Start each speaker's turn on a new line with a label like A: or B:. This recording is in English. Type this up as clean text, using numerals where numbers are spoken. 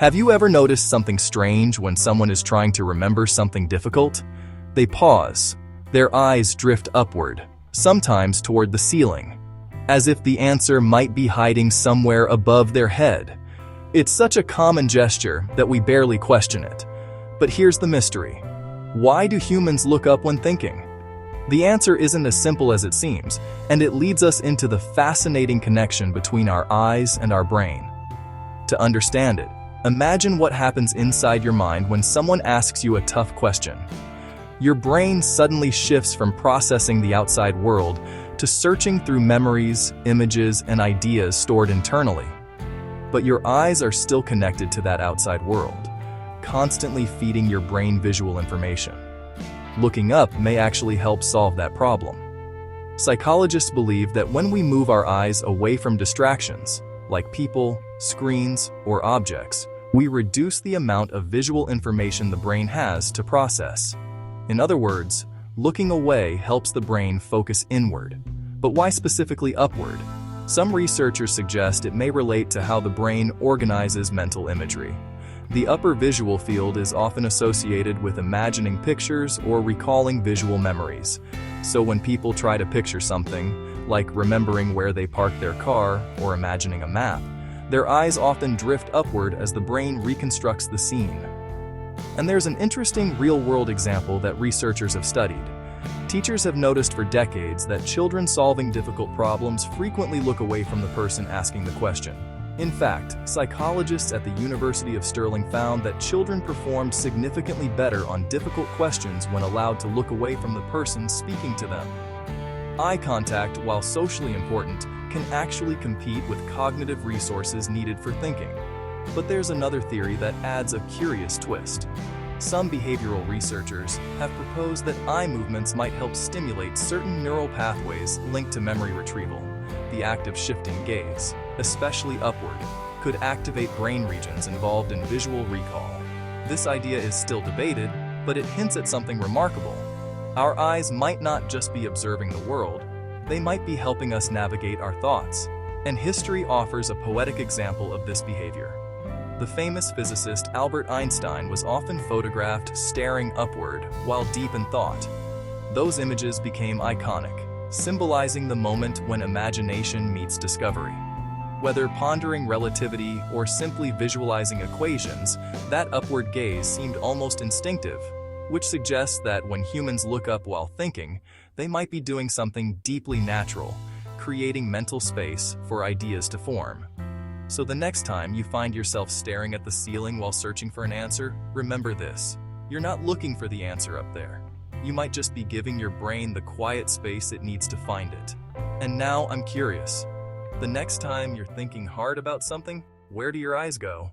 A: Have you ever noticed something strange when someone is trying to remember something difficult? They pause. Their eyes drift upward, sometimes toward the ceiling, as if the answer might be hiding somewhere above their head. It's such a common gesture that we barely question it. But here's the mystery. Why do humans look up when thinking? The answer isn't as simple as it seems, and it leads us into the fascinating connection between our eyes and our brain. To understand it, imagine what happens inside your mind when someone asks you a tough question. Your brain suddenly shifts from processing the outside world to searching through memories, images, and ideas stored internally. But your eyes are still connected to that outside world, constantly feeding your brain visual information. Looking up may actually help solve that problem. Psychologists believe that when we move our eyes away from distractions, like people, screens, or objects, we reduce the amount of visual information the brain has to process. In other words, looking away helps the brain focus inward. But why specifically upward? Some researchers suggest it may relate to how the brain organizes mental imagery. The upper visual field is often associated with imagining pictures or recalling visual memories. So when people try to picture something, like remembering where they parked their car or imagining a map, their eyes often drift upward as the brain reconstructs the scene. And there's an interesting real-world example that researchers have studied. Teachers have noticed for decades that children solving difficult problems frequently look away from the person asking the question. In fact, psychologists at the University of Stirling found that children performed significantly better on difficult questions when allowed to look away from the person speaking to them. Eye contact, while socially important, can actually compete with cognitive resources needed for thinking. But there's another theory that adds a curious twist. Some behavioral researchers have proposed that eye movements might help stimulate certain neural pathways linked to memory retrieval. The act of shifting gaze, especially upward, could activate brain regions involved in visual recall. This idea is still debated, but it hints at something remarkable. Our eyes might not just be observing the world, they might be helping us navigate our thoughts. And history offers a poetic example of this behavior. The famous physicist Albert Einstein was often photographed staring upward while deep in thought. Those images became iconic, symbolizing the moment when imagination meets discovery. Whether pondering relativity or simply visualizing equations, that upward gaze seemed almost instinctive, which suggests that when humans look up while thinking, they might be doing something deeply natural, creating mental space for ideas to form. So the next time you find yourself staring at the ceiling while searching for an answer, remember this: you're not looking for the answer up there. You might just be giving your brain the quiet space it needs to find it. And now I'm curious. The next time you're thinking hard about something, where do your eyes go?